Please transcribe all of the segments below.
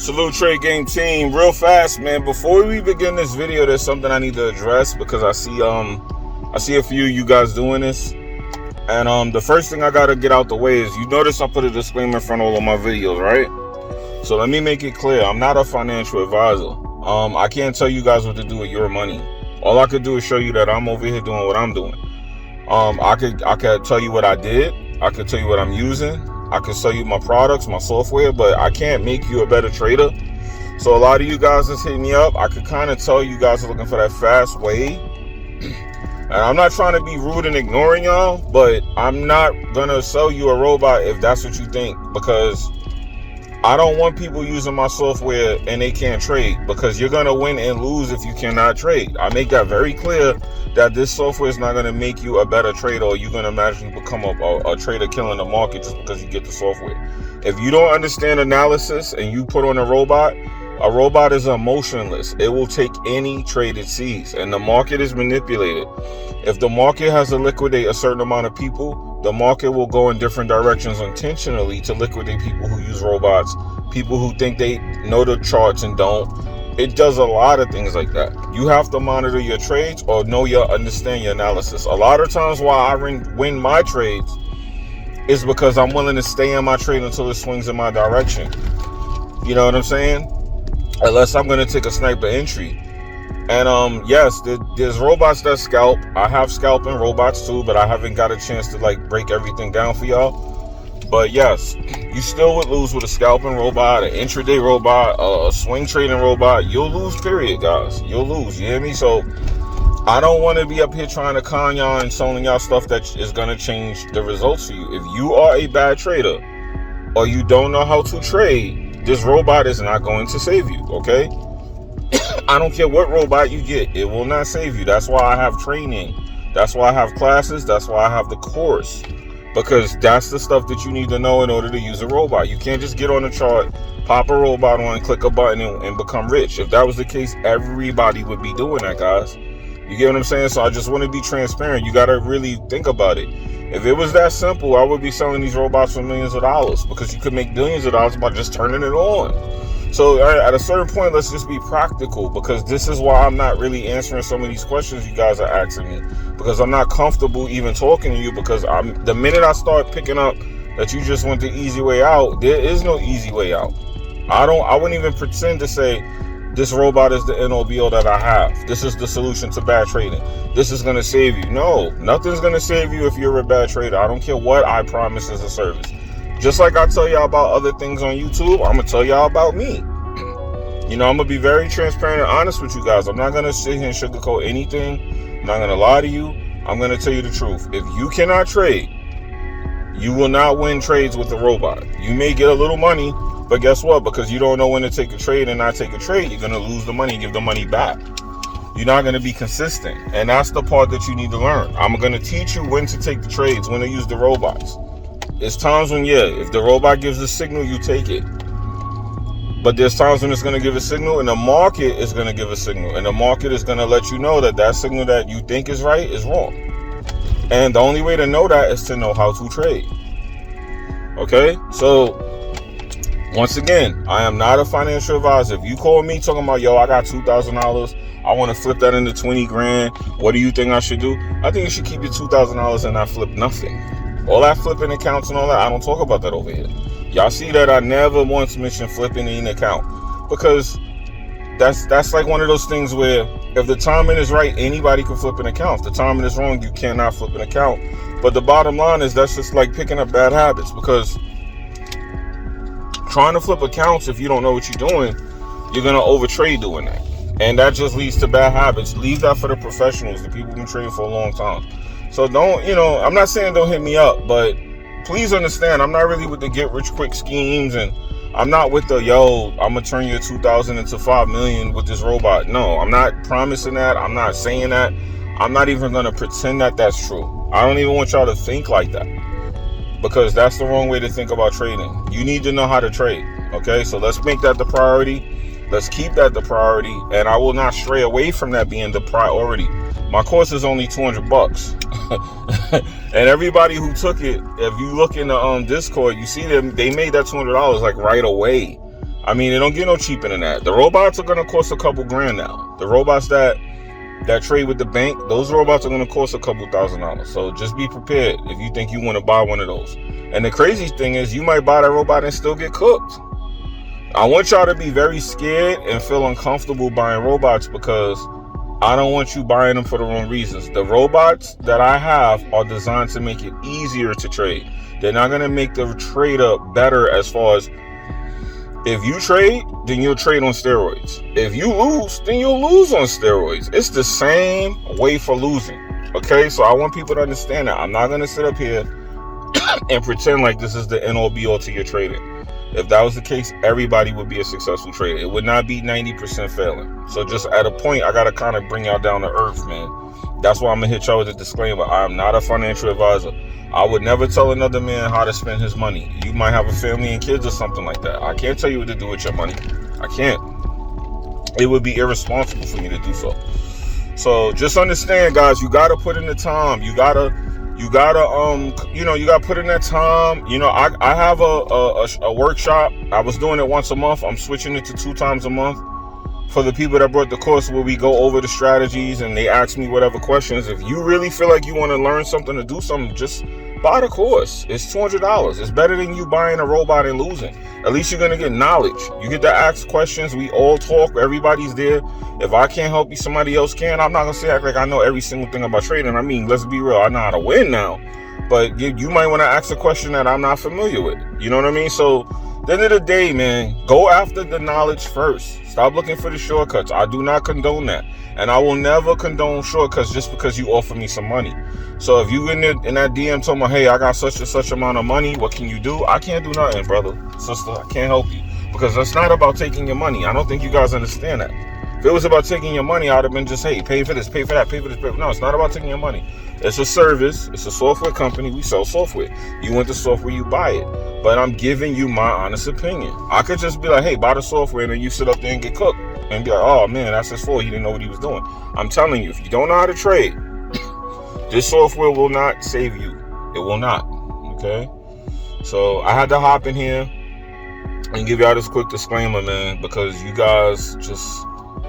Salute Trade Game team. Real fast, man. Before we begin this video, there's something I need to address because I see a few of you guys doing this. And the first thing I gotta get out the way is, you notice I put a disclaimer in front of all of my videos, right? So let me make it clear. I'm not a financial advisor. I can't tell you guys what to do with your money. All I could do is show you that I'm over here doing what I'm doing. I could tell you what I did. I could tell you what I'm using. I can sell you my products, my software, but I can't make you a better trader. So a lot of you guys that's hitting me up, I could kind of tell you guys are looking for that fast way. And I'm not trying to be rude and ignoring y'all, but I'm not gonna sell you a robot if that's what you think, because I don't want people using my software and they can't trade, because you're gonna win and lose if you cannot trade. I make that very clear, that this software is not gonna make you a better trader, or you're gonna magically become a trader killing the market just because you get the software. If you don't understand analysis and you put on a robot is emotionless. It will take any trade it sees, and the market is manipulated. If the market has to liquidate a certain amount of people, the market will go in different directions intentionally to liquidate people who use robots, people who think they know the charts and don't. It does a lot of things like that. You have to monitor your trades or understand your analysis. A lot of times why I win my trades is because I'm willing to stay in my trade until it swings in my direction. You know what I'm saying? Unless I'm going to take a sniper entry. And yes, there's robots that scalp. I have scalping robots too, but I haven't got a chance to break everything down for y'all. But yes, you still would lose with a scalping robot, an intraday robot, a swing trading robot. You'll lose, period, guys. You'll lose, you hear me? So I don't want to be up here trying to con y'all and selling y'all stuff that is going to change the results for you. If you are a bad trader or you don't know how to trade, this robot is not going to save you, okay? I don't care what robot you get, it will not save you. That's why I have training. That's why I have classes. That's why I have the course. Because that's the stuff that you need to know in order to use a robot. You can't just get on a chart, pop a robot on, click a button, and become rich. If that was the case, everybody would be doing that, guys. You get what I'm saying? So I just want to be transparent. You got to really think about it. If it was that simple, I would be selling these robots for millions of dollars, because you could make billions of dollars by just turning it on. So at a certain point, let's just be practical, because this is why I'm not really answering some of these questions you guys are asking me, because I'm not comfortable even talking to you, because the minute I start picking up that you just went the easy way out, there is no easy way out. I wouldn't even pretend to say this robot is the end-all be-all that I have. This is the solution to bad trading. This is going to save you. No, nothing's going to save you if you're a bad trader. I don't care what I promise as a service. Just like I tell y'all about other things on YouTube, I'm going to tell y'all about me. You know, I'm going to be very transparent and honest with you guys. I'm not going to sit here and sugarcoat anything. I'm not going to lie to you. I'm going to tell you the truth. If you cannot trade, you will not win trades with the robot. You may get a little money, but guess what? Because you don't know when to take a trade and not take a trade, you're going to lose the money and give the money back. You're not going to be consistent. And that's the part that you need to learn. I'm going to teach you when to take the trades, when to use the robots. It's times when, if the robot gives a signal, you take it. But there's times when it's going to give a signal, and the market is going to give a signal. And the market is going to let you know that signal that you think is right is wrong. And the only way to know that is to know how to trade. Okay? So, once again, I am not a financial advisor. If you call me talking about, I got $2,000, I want to flip that into 20 grand. What do you think I should do? I think you should keep your $2,000 and not flip nothing. All that flipping accounts and all that, I don't talk about that over here. Y'all see that I never once mentioned flipping in an account, because that's like one of those things where if the timing is right, anybody can flip an account. If the timing is wrong, you cannot flip an account. But the bottom line is that's just like picking up bad habits, because trying to flip accounts, if you don't know what you're doing, you're going to overtrade doing that. And that just leads to bad habits. Leave that for the professionals, the people who've been trading for a long time. So don't, I'm not saying don't hit me up, but please understand, I'm not really with the get rich quick schemes, and I'm not with the, I'm going to turn your 2,000 into 5 million with this robot. No, I'm not promising that. I'm not saying that. I'm not even going to pretend that that's true. I don't even want y'all to think like that, because that's the wrong way to think about trading. You need to know how to trade. Okay, so let's make that the priority. Let's keep that the priority, and I will not stray away from that being the priority. My course is only $200. And everybody who took it, if you look in the Discord, you see them, they made that $200 right away. I mean, it don't get no cheaper than that. The robots are going to cost a couple grand now. The robots that trade with the bank, those robots are going to cost a couple $1,000s. So just be prepared if you think you want to buy one of those. And the crazy thing is, you might buy that robot and still get cooked. I want y'all to be very scared and feel uncomfortable buying robots, because I don't want you buying them for the wrong reasons. The robots that I have are designed to make it easier to trade. They're not going to make the trade up better, as far as, if you trade, then you'll trade on steroids. If you lose, then you'll lose on steroids. It's the same way for losing. Okay, so I want people to understand that. I'm not going to sit up here and pretend like this is the end all be all to your trading. If that was the case, everybody would be a successful trader. It would not be 90% failing. So just at a point, I got to kind of bring y'all down to earth, man. That's why I'm going to hit y'all with a disclaimer. I'm not a financial advisor. I would never tell another man how to spend his money. You might have a family and kids or something like that. I can't tell you what to do with your money. I can't. It would be irresponsible for me to do so. So just understand, guys, you got to put in the time. You gotta put in that time. I have a workshop. I was doing it once a month. I'm switching it to 2 times a month for the people that brought the course, where we go over the strategies and they ask me whatever questions. If you really feel like you want to learn something, to do something, just buy the course. It's $200. It's better than you buying a robot and losing. At least you're going to get knowledge. You get to ask questions. We all talk. Everybody's there. If I can't help you, somebody else can. I'm not going to say act like I know every single thing about trading. I mean, let's be real. I know how to win now. But you might want to ask a question that I'm not familiar with. You know what I mean? So at the end of the day, man, go after the knowledge first. Stop looking for the shortcuts. I do not condone that. And I will never condone shortcuts just because you offer me some money. So if you in that DM talking about, hey, I got such and such amount of money, what can you do? I can't do nothing, brother, sister. I can't help you. Because it's not about taking your money. I don't think you guys understand that. If it was about taking your money, I'd have been just, hey, pay for this, pay for that, pay for this. No, it's not about taking your money. It's a service. It's a software company. We sell software. You want the software, you buy it. But I'm giving you my honest opinion. I could just be like, hey, buy the software, and then you sit up there and get cooked. And be like, oh, man, that's his fault. He didn't know what he was doing. I'm telling you, if you don't know how to trade, this software will not save you. It will not. Okay? So I had to hop in here and give y'all this quick disclaimer, man, because you guys just,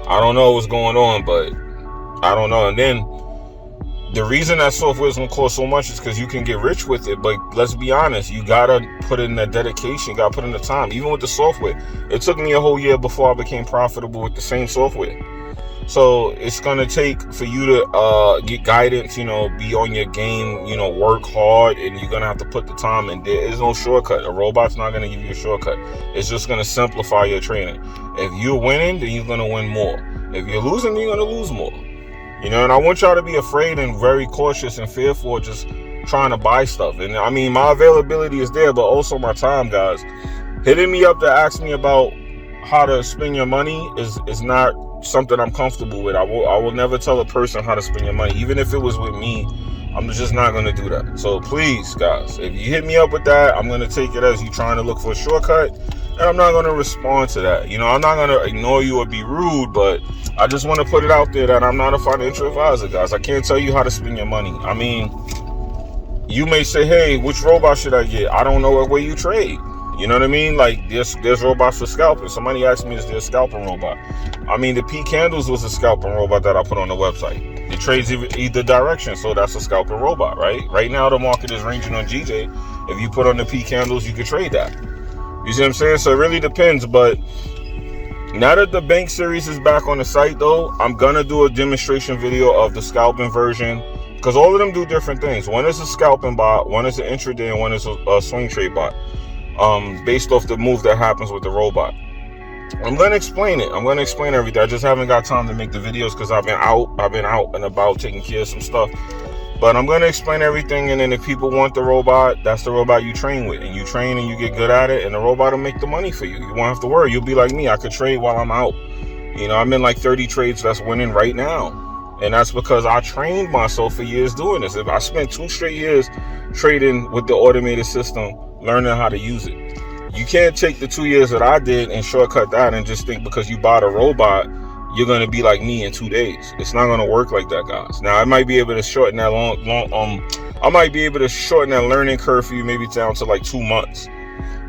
I don't know what's going on, but I don't know. And then the reason that software is going to cost so much is because you can get rich with it. But let's be honest, you got to put in that dedication. You got to put in the time. Even with the software, it took me a whole year before I became profitable with the same software. So it's going to take for you to get guidance, be on your game, work hard, and you're going to have to put the time in. There is no shortcut. A robot's not going to give you a shortcut. It's just going to simplify your training. If you're winning, then you're going to win more. If you're losing, then you're going to lose more. And I want y'all to be afraid and very cautious and fearful just trying to buy stuff. And I mean, my availability is there, but also my time, guys. Hitting me up to ask me about how to spend your money is not something I'm comfortable with. I will never tell a person how to spend your money. Even if it was with me, I'm just not going to do that. So please, guys, if you hit me up with that, I'm going to take it as you trying to look for a shortcut. And I'm not going to respond to that. I'm not going to ignore you or be rude, but I just want to put it out there that I'm not a financial advisor, guys. I can't tell you how to spend your money. I mean, you may say, hey, which robot should I get? I don't know what way you trade. You know what I mean? Like, there's robots for scalping. Somebody asked me, is there a scalping robot? I mean, the P Candles was a scalping robot that I put on the website. It trades either direction, so that's a scalping robot, right? Right now, the market is ranging on GJ. If you put on the P Candles, you can trade that. You see what I'm saying? So it really depends, but now that the bank series is back on the site, though, I'm going to do a demonstration video of the scalping version, because all of them do different things. One is a scalping bot, one is an intraday, and one is a swing trade bot, based off the move that happens with the robot. I'm going to explain it. I'm going to explain everything. I just haven't got time to make the videos because I've been out and about taking care of some stuff. But I'm going to explain everything, and then if people want the robot, that's the robot you train with. And you train and you get good at it, and the robot will make the money for you. You won't have to worry. You'll be like me. I could trade while I'm out. I'm in like 30 trades that's winning right now. And that's because I trained myself for years doing this. If I spent 2 straight years trading with the automated system, learning how to use it. You can't take the 2 years that I did and shortcut that and just think because you bought a robot, you're going to be like me in 2 days. It's not going to work like that, guys. Now, I might be able to shorten that I might be able to shorten that learning curve for you maybe down to like 2 months,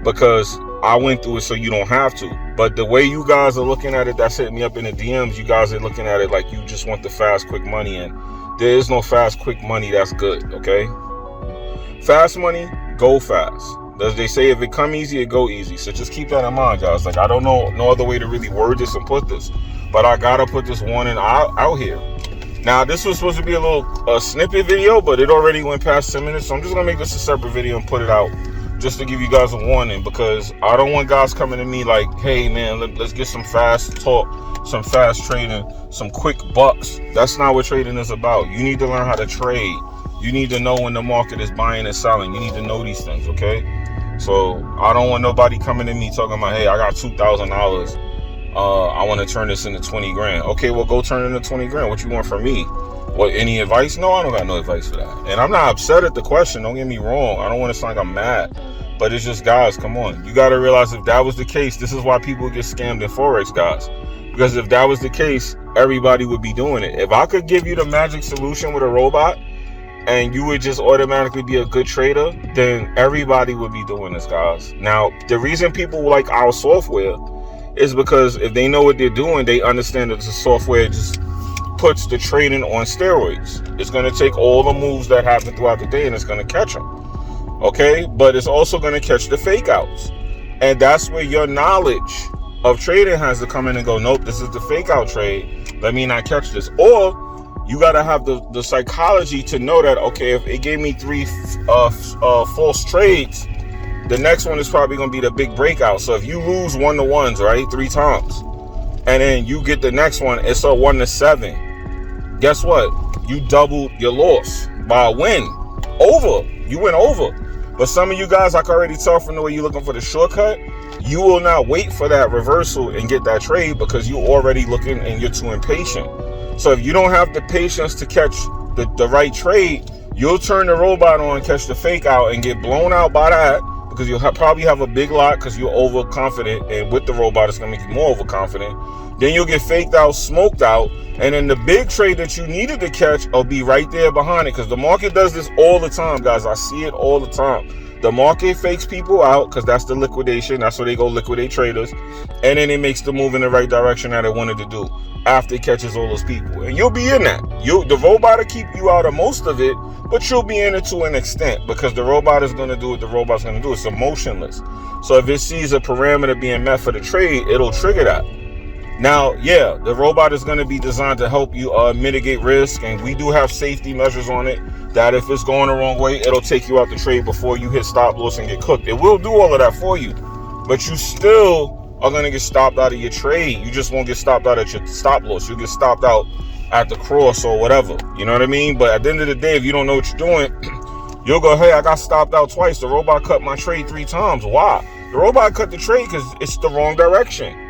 because I went through it so you don't have to. But the way you guys are looking at it, that's hitting me up in the DMs, you guys are looking at it like you just want the fast, quick money, and there is no fast, quick money that's good, okay? Fast money, go fast. As they say, if it come easy, it go easy. So just keep that in mind, guys. Like, I don't know no other way to really word this and put this, but I gotta put this warning out here. Now, this was supposed to be a little snippet video, but it already went past 10 minutes, so I'm just gonna make this a separate video and put it out just to give you guys a warning, because I don't want guys coming to me like, hey man, let's get some fast talk, some fast trading, some quick bucks. That's not what trading is about. You need to learn how to trade. You need to know when the market is buying and selling. You need to know these things, okay? So I don't want nobody coming to me talking about, hey, I got $2,000. I want to turn this into 20 grand. Okay, well, go turn it into 20 grand. What you want from me? What, any advice? No, I don't got no advice for that. And I'm not upset at the question. Don't get me wrong. I don't want to sound like I'm mad. But it's just, guys, come on. You got to realize if that was the case, this is why people get scammed in Forex, guys. Because if that was the case, everybody would be doing it. If I could give you the magic solution with a robot and you would just automatically be a good trader, then everybody would be doing this, guys. Now, the reason people like our software is because if they know what they're doing, they understand that the software just puts the trading on steroids. It's going to take all the moves that happen throughout the day and it's going to catch them. Okay, but it's also going to catch the fake outs. And that's where your knowledge of trading has to come in and go, nope, this is the fake out trade. Let me not catch this. Or you got to have the psychology to know that, okay, if it gave me 3 false trades, the next one is probably going to be the big breakout. So if you lose 1-to-1s, right, 3 times, and then you get the next one, it's a 1-to-7. Guess what? You doubled your loss by a win. Over. You went over. But some of you guys, I can already tell from the way you're looking for the shortcut, you will not wait for that reversal and get that trade because you're already looking and you're too impatient. So if you don't have the patience to catch the right trade, you'll turn the robot on, catch the fake out, and get blown out by that because you'll probably have a big lot because you're overconfident, and with the robot, it's going to make you more overconfident. Then you'll get faked out, smoked out, and then the big trade that you needed to catch will be right there behind it, because the market does this all the time, guys. I see it all the time. The market fakes people out because that's the liquidation. That's where they go liquidate traders, and then it makes the move in the right direction that it wanted to do after it catches all those people. And you'll be in that. The robot will keep you out of most of it, but you'll be in it to an extent because the robot is going to do what the robot's going to do. It's emotionless. So if it sees a parameter being met for the trade, it'll trigger that. Now, yeah, the robot is going to be designed to help you mitigate risk, and we do have safety measures on it that if it's going the wrong way, it'll take you out the trade before you hit stop loss and get cooked. It will do all of that for you, but you still are going to get stopped out of your trade. You just won't get stopped out at your stop loss. You'll get stopped out at the cross or whatever. You know what I mean? But at the end of the day, if you don't know what you're doing, you'll go, hey, I got stopped out twice. The robot cut my trade 3 times. Why? The robot cut the trade because it's the wrong direction.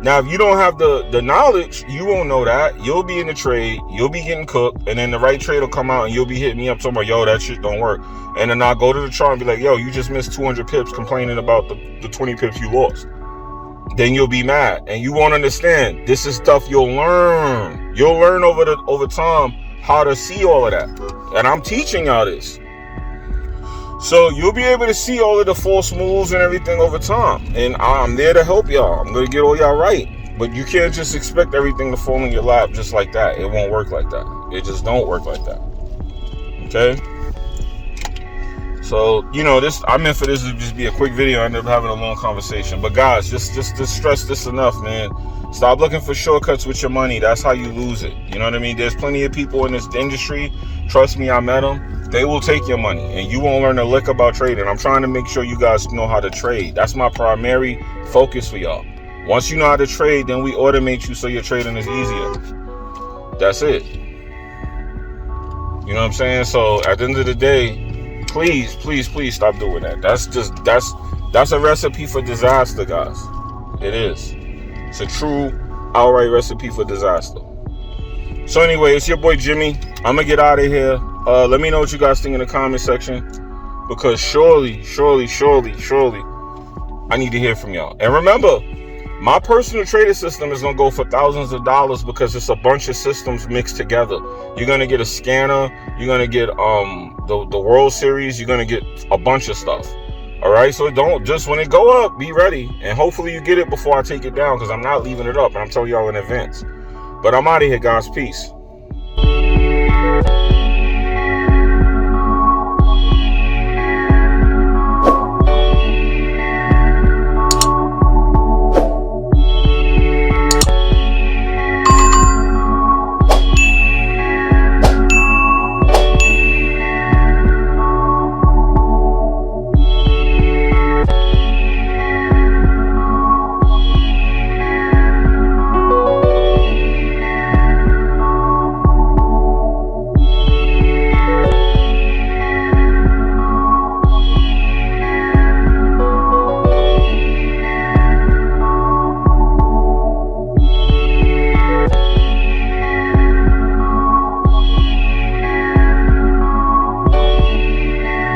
Now, if you don't have the knowledge, you won't know that. You'll be in the trade, you'll be getting cooked, and then the right trade will come out and you'll be hitting me up talking about, yo, that shit don't work. And then I'll go to the chart and be like, yo, you just missed 200 pips complaining about the 20 pips you lost. Then you'll be mad and you won't understand. This is stuff you'll learn. You'll learn over time how to see all of that. And I'm teaching y'all this. So you'll be able to see all of the false moves and everything over time. And I'm there to help y'all. I'm going to get all y'all right. But you can't just expect everything to fall in your lap just like that. It won't work like that. It just don't work like that. Okay? So, you know, I meant for this to just be a quick video. I ended up having a long conversation. But guys, just stress this enough, man. Stop looking for shortcuts with your money. That's how you lose it. You know what I mean? There's plenty of people in this industry. Trust me, I met them. They will take your money and you won't learn a lick about trading. I'm trying to make sure you guys know how to trade. That's my primary focus for y'all. Once you know how to trade, then we automate you so your trading is easier. That's it. You know what I'm saying? So at the end of the day, please stop doing that. That's a recipe for disaster, guys. It is. It's a true outright recipe for disaster. So anyway, it's your boy Jimmy. I'm gonna get out of here. Let me know what you guys think in the comment section, because surely I need to hear from y'all. And remember, my personal trader system is gonna go for thousands of dollars because it's a bunch of systems mixed together. You're gonna get a scanner, you're gonna get the World Series, you're gonna get a bunch of stuff. All right, so don't just when it go up, be ready, and hopefully you get it before I take it down, because I'm not leaving it up, and I'm telling y'all in advance. But I'm out of here, guys. Peace.